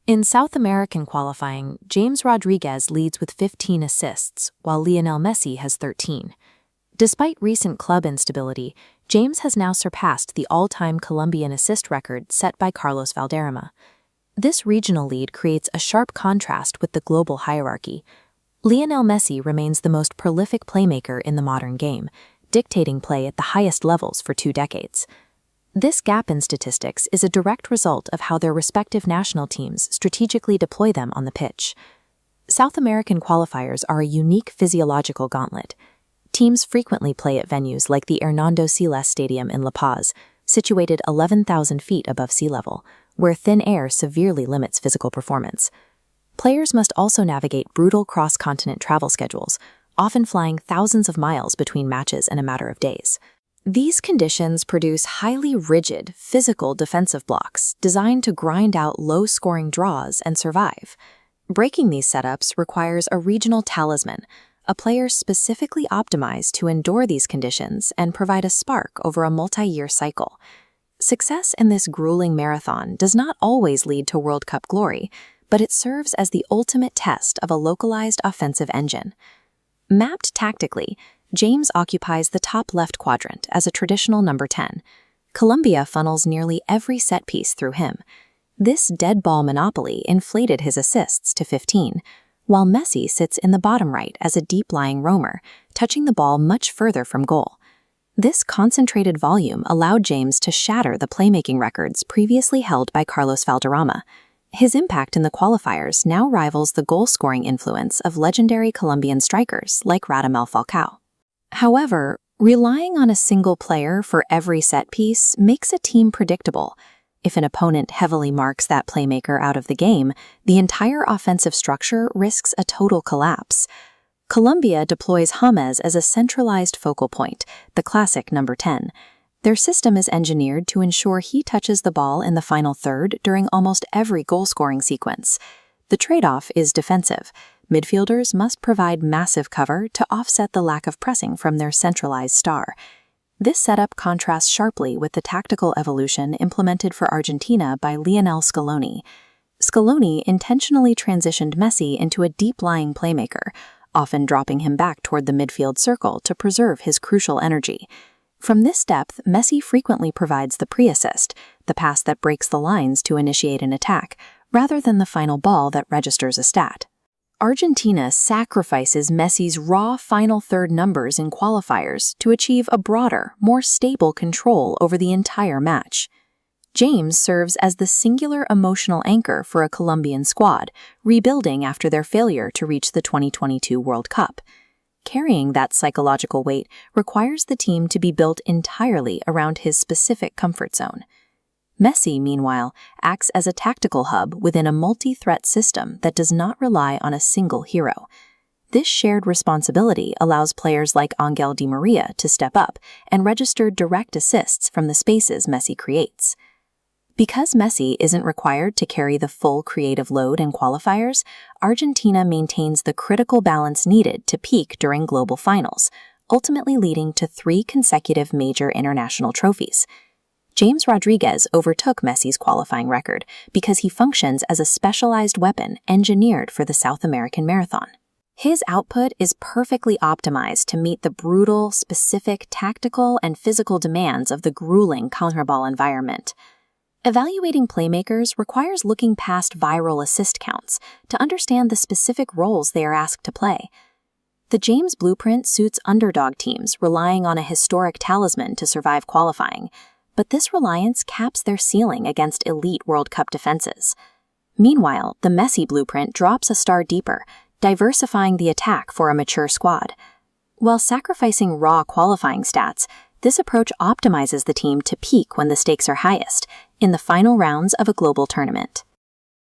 In South American qualifying, James Rodriguez leads with 15 assists, while Lionel Messi has 13. Despite recent club instability, James has now surpassed the all-time Colombian assist record set by Carlos Valderrama. This regional lead creates a sharp contrast with the global hierarchy. Lionel Messi remains the most prolific playmaker in the modern game, dictating play at the highest levels for 2 decades. This gap in statistics is a direct result of how their respective national teams strategically deploy them on the pitch. South American qualifiers are a unique physiological gauntlet. Teams frequently play at venues like the Hernando Siles Stadium in La Paz, situated 11,000 feet above sea level, where thin air severely limits physical performance. Players must also navigate brutal cross-continent travel schedules, often flying thousands of miles between matches in a matter of days. These conditions produce highly rigid, physical defensive blocks designed to grind out low-scoring draws and survive. Breaking these setups requires a regional talisman, a player specifically optimized to endure these conditions and provide a spark over a multi-year cycle. Success in this grueling marathon does not always lead to World Cup glory, but it serves as the ultimate test of a localized offensive engine. Mapped tactically, James occupies the top left quadrant as a traditional number 10. Colombia funnels nearly every set piece through him. This dead ball monopoly inflated his assists to 15, while Messi sits in the bottom right as a deep-lying roamer, touching the ball much further from goal. This concentrated volume allowed James to shatter the playmaking records previously held by Carlos Valderrama. His impact in the qualifiers now rivals the goal-scoring influence of legendary Colombian strikers like Radamel Falcao. However, relying on a single player for every set piece makes a team predictable. If an opponent heavily marks that playmaker out of the game, the entire offensive structure risks a total collapse. Colombia deploys James as a centralized focal point, the classic number 10. Their system is engineered to ensure he touches the ball in the final third during almost every goal-scoring sequence. The trade-off is defensive. Midfielders must provide massive cover to offset the lack of pressing from their centralized star. This setup contrasts sharply with the tactical evolution implemented for Argentina by Lionel Scaloni. Scaloni intentionally transitioned Messi into a deep-lying playmaker, often dropping him back toward the midfield circle to preserve his crucial energy. From this depth, Messi frequently provides the pre-assist, the pass that breaks the lines to initiate an attack, rather than the final ball that registers a stat. Argentina sacrifices Messi's raw final third numbers in qualifiers to achieve a broader, more stable control over the entire match. James serves as the singular emotional anchor for a Colombian squad, rebuilding after their failure to reach the 2022 World Cup. Carrying that psychological weight requires the team to be built entirely around his specific comfort zone. Messi, meanwhile, acts as a tactical hub within a multi-threat system that does not rely on a single hero. This shared responsibility allows players like Angel Di Maria to step up and register direct assists from the spaces Messi creates. Because Messi isn't required to carry the full creative load in qualifiers, Argentina maintains the critical balance needed to peak during global finals, ultimately leading to 3 consecutive major international trophies. James Rodriguez overtook Messi's qualifying record because he functions as a specialized weapon engineered for the South American marathon. His output is perfectly optimized to meet the brutal, specific tactical and physical demands of the grueling counterball environment. Evaluating playmakers requires looking past viral assist counts to understand the specific roles they are asked to play. The James blueprint suits underdog teams relying on a historic talisman to survive qualifying, but this reliance caps their ceiling against elite World Cup defenses. Meanwhile, the Messi blueprint drops a star deeper, diversifying the attack for a mature squad. While sacrificing raw qualifying stats, this approach optimizes the team to peak when the stakes are highest, in the final rounds of a global tournament.